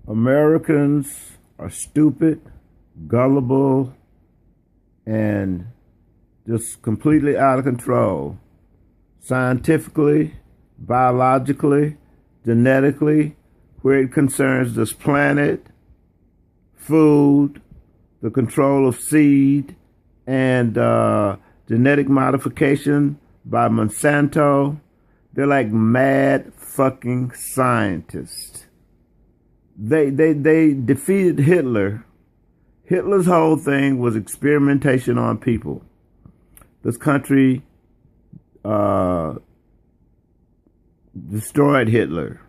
Americans are stupid, gullible, and just completely out of control. Scientifically, biologically, genetically, where it concerns this planet, food, the control of seed, and genetic modification by Monsanto. They're like mad fucking scientists. They defeated Hitler. Hitler's whole thing was experimentation on people. This country destroyed Hitler.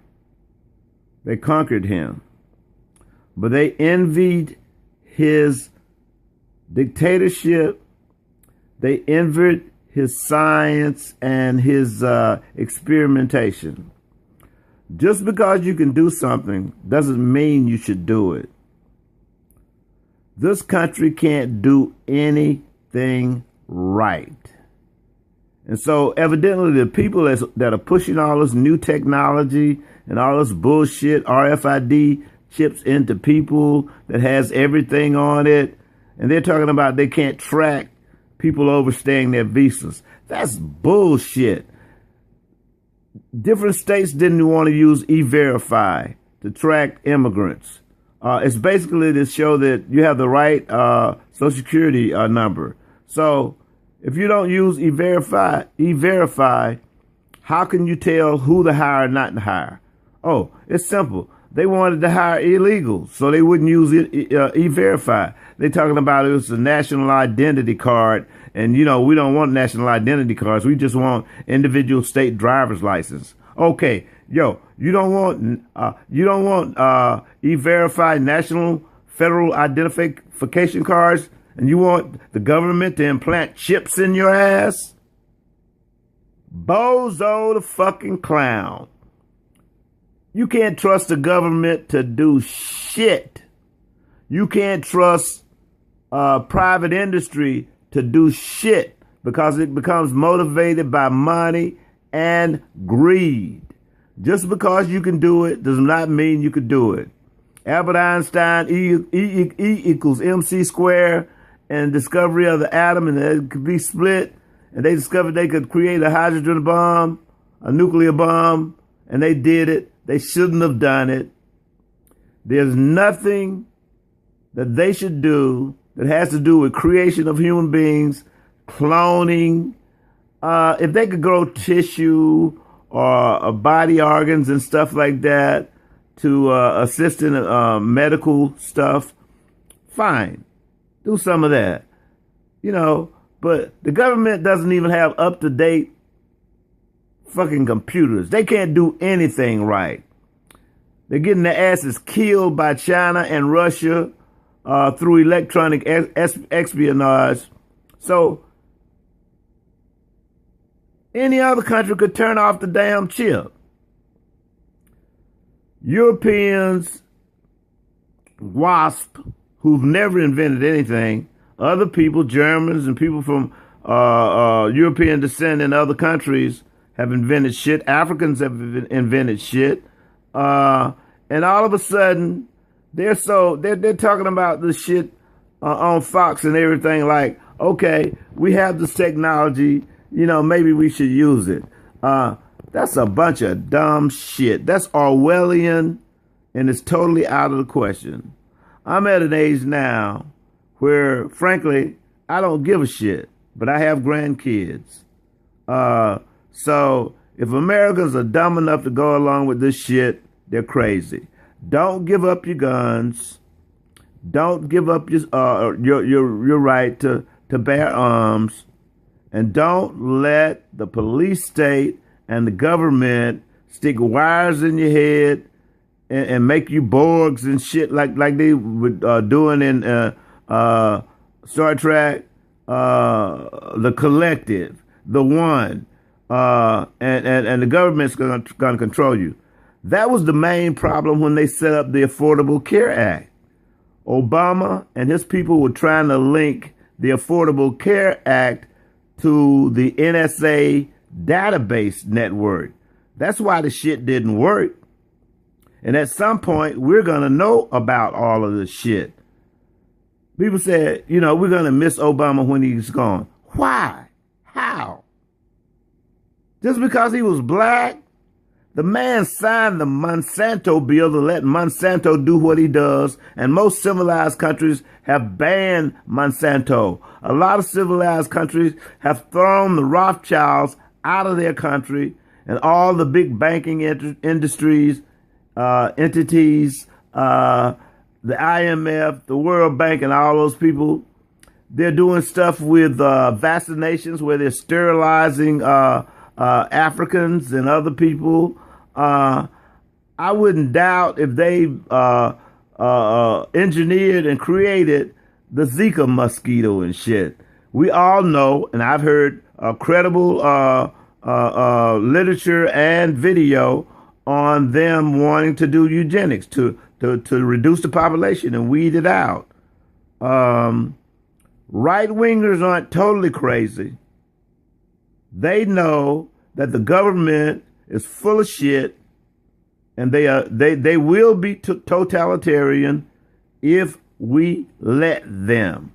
They conquered him. But they envied his dictatorship. They envied his science and his experimentation. Just because you can do something doesn't mean you should do it. This country can't do anything right. And so evidently the people that are pushing all this new technology and all this bullshit RFID chips into people that has everything on it, and they're talking about they can't track people overstaying their visas. That's bullshit. Different states didn't want to use E-Verify to track immigrants. It's basically to show that you have the right Social Security number. So if you don't use E-Verify, how can you tell who to hire and not to hire? Oh, it's simple. They wanted to hire illegals, so they wouldn't use E-Verify. They're talking about it was a national identity card, and we don't want national identity cards. We just want individual state driver's license. Okay, you don't want E-Verify national federal identification cards, and you want the government to implant chips in your ass? Bozo the fucking clown. You can't trust the government to do shit. You can't trust private industry to do shit because it becomes motivated by money and greed. Just because you can do it does not mean you could do it. Albert Einstein, E equals MC squared, and discovery of the atom, and it could be split, and they discovered they could create a hydrogen bomb, a nuclear bomb, and they did it. They shouldn't have done it. There's nothing that they should do that has to do with creation of human beings, cloning. If they could grow tissue or body organs and stuff like that to assist in medical stuff, fine. Do some of that. But the government doesn't even have up-to-date fucking computers. They can't do anything right. They're getting their asses killed by China and Russia through electronic espionage. So any other country could turn off the damn chip. Europeans, WASP, who've never invented anything, other people, Germans and people from European descent in other countries have invented shit. Africans have invented shit. And all of a sudden, they're talking about this shit on Fox and everything like, okay, we have this technology, maybe we should use it. That's a bunch of dumb shit. That's Orwellian, and it's totally out of the question. I'm at an age now where, frankly, I don't give a shit, but I have grandkids. So if Americans are dumb enough to go along with this shit, they're crazy. Don't give up your guns. Don't give up your right to bear arms. And don't let the police state and the government stick wires in your head and make you Borgs and shit like they were doing in Star Trek, The Collective, The One, and the government's going to control you. That was the main problem when they set up the Affordable Care Act. Obama and his people were trying to link the Affordable Care Act to the NSA database network. That's why the shit didn't work. And at some point, we're going to know about all of this shit. People said, we're going to miss Obama when he's gone. Why? How? Just because he was black? The man signed the Monsanto bill to let Monsanto do what he does, and most civilized countries have banned Monsanto. A lot of civilized countries have thrown the Rothschilds out of their country, and all the big banking industries, entities, the IMF, the World Bank, and all those people, they're doing stuff with vaccinations where they're sterilizing Africans and other people. I wouldn't doubt if they engineered and created the Zika mosquito and shit. We all know, and I've heard credible literature and video on them wanting to do eugenics to reduce the population and weed it out. Right-wingers aren't totally crazy. They know that the government is full of shit, and they will be totalitarian if we let them.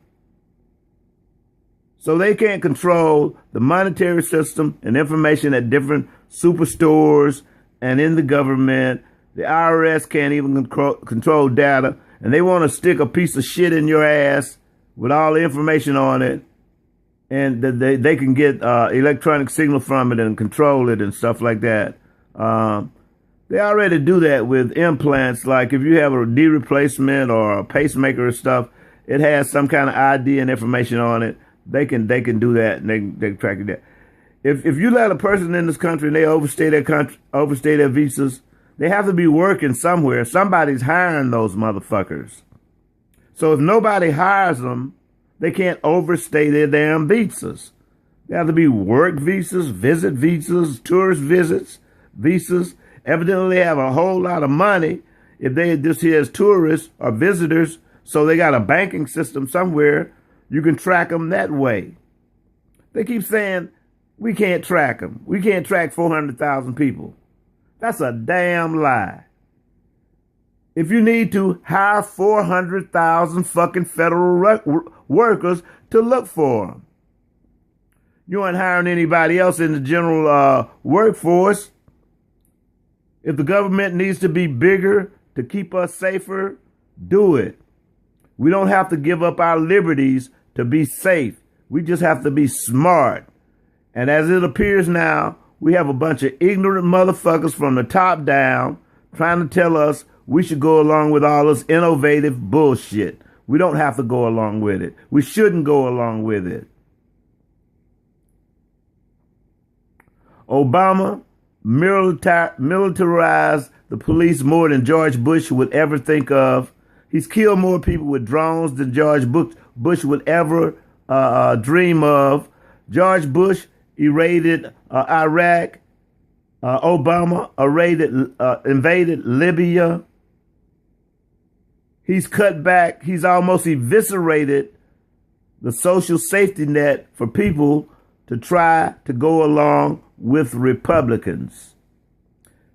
So they can't control the monetary system and information at different superstores and in the government. The IRS can't even control data, and they want to stick a piece of shit in your ass with all the information on it, and they can get electronic signal from it and control it and stuff like that. They already do that with implants. Like if you have a knee replacement or a pacemaker or stuff, it has some kind of ID and information on it. They can do that, and they can track it down. If you let a person in this country and they overstay their visas, they have to be working somewhere. Somebody's hiring those motherfuckers. So if nobody hires them, they can't overstay their damn visas. They have to be work visas, visit visas, tourist visas. Evidently, they have a whole lot of money if they just here as tourists or visitors. So they got a banking system somewhere. You can track them that way. They keep saying, we can't track them. We can't track 400,000 people. That's a damn lie. If you need to hire 400,000 fucking federal workers to look for them, you aren't hiring anybody else in the general workforce. If the government needs to be bigger to keep us safer, do it. We don't have to give up our liberties to be safe. We just have to be smart. And as it appears now, we have a bunch of ignorant motherfuckers from the top down trying to tell us we should go along with all this innovative bullshit. We don't have to go along with it. We shouldn't go along with it. Obama militarized the police more than George Bush would ever think of. He's killed more people with drones than George Bush would ever dream of. George Bush invaded Iraq. Obama invaded Libya. He's cut back. He's almost eviscerated the social safety net for people to try to go along with Republicans.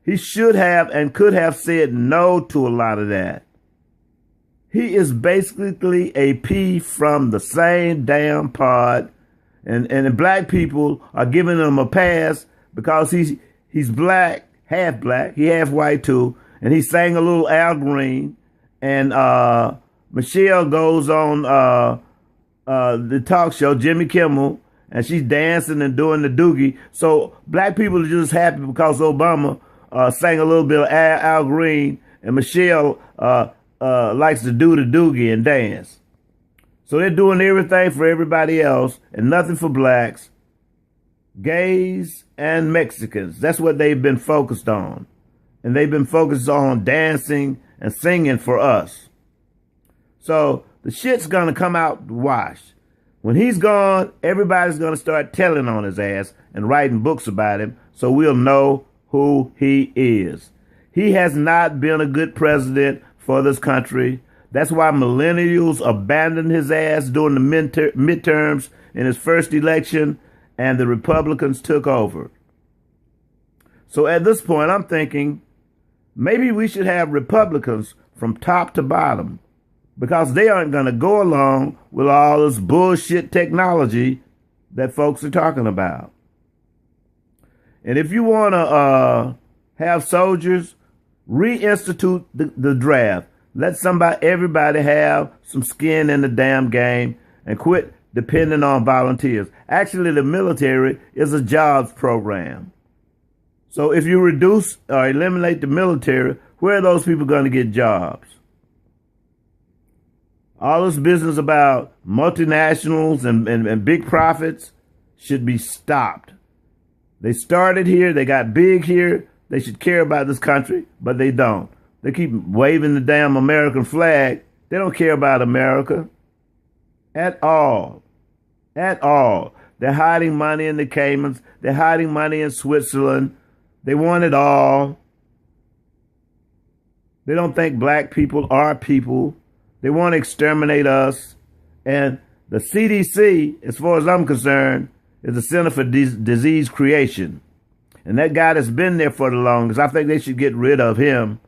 He should have and could have said no to a lot of that. He is basically a pea from the same damn pod, and the black people are giving him a pass because he's black, he half white too, and he sang a little Al Green, and Michelle goes on the talk show, Jimmy Kimmel, and she's dancing and doing the doogie. So black people are just happy because Obama sang a little bit of Al Green, and Michelle likes to do the doogie and dance. So they're doing everything for everybody else and nothing for blacks, gays, and Mexicans. That's what they've been focused on. And they've been focused on dancing and singing for us. So the shit's going to come out wash. When he's gone, everybody's going to start telling on his ass and writing books about him so we'll know who he is. He has not been a good president for this country. That's why millennials abandoned his ass during the midterms in his first election, and the Republicans took over. So at this point, I'm thinking maybe we should have Republicans from top to bottom, because they aren't going to go along with all this bullshit technology that folks are talking about. And if you want to have soldiers, reinstitute the draft. Let everybody have some skin in the damn game and quit depending on volunteers. Actually, the military is a jobs program. So if you reduce or eliminate the military, where are those people going to get jobs? All this business about multinationals and big profits should be stopped. They started here. They got big here. They should care about this country, but they don't. They keep waving the damn American flag. They don't care about America at all. At all. They're hiding money in the Caymans. They're hiding money in Switzerland. They want it all. They don't think black people are people. They want to exterminate us. And the CDC, as far as I'm concerned, is the Center for Disease Creation. And that guy that's been there for the longest, I think they should get rid of him.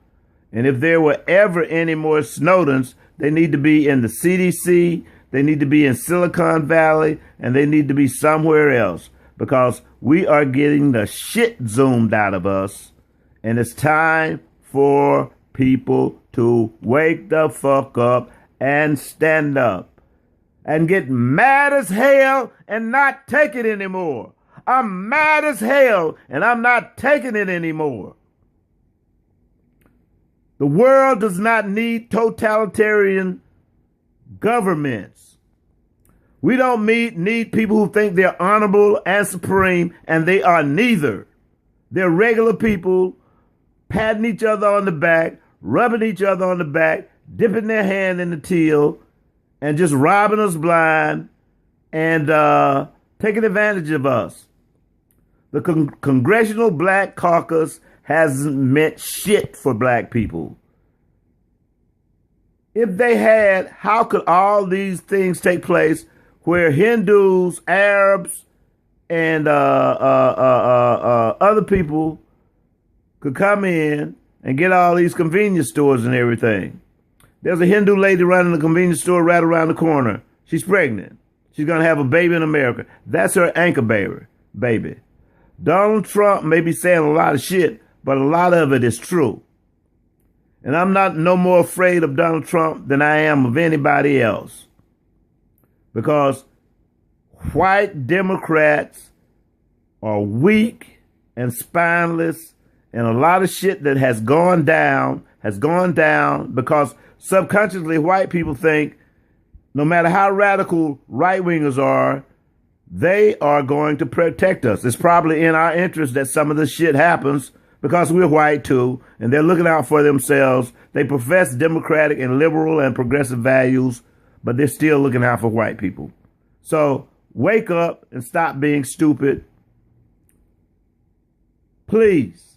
And if there were ever any more Snowdens, they need to be in the CDC, they need to be in Silicon Valley, and they need to be somewhere else, because we are getting the shit zoomed out of us. And it's time for people to wake the fuck up and stand up and get mad as hell and not take it anymore. I'm mad as hell and I'm not taking it anymore. The world does not need totalitarian governments. We don't need people who think they're honorable and supreme, and they are neither. They're regular people patting each other on the back, rubbing each other on the back, dipping their hand in the till, and just robbing us blind and taking advantage of us. The Congressional Black Caucus hasn't meant shit for black people. If they had, how could all these things take place where Hindus, Arabs, and other people could come in and get all these convenience stores and everything? There's a Hindu lady running a convenience store right around the corner. She's pregnant. She's going to have a baby in America. That's her anchor baby. Donald Trump may be saying a lot of shit, but a lot of it is true. And I'm not no more afraid of Donald Trump than I am of anybody else. Because white Democrats are weak and spineless, and a lot of shit that has gone down because subconsciously white people think no matter how radical right-wingers are, they are going to protect us. It's probably in our interest that some of this shit happens because we're white too, and they're looking out for themselves. They profess democratic and liberal and progressive values, but they're still looking out for white people. So wake up and stop being stupid. Please.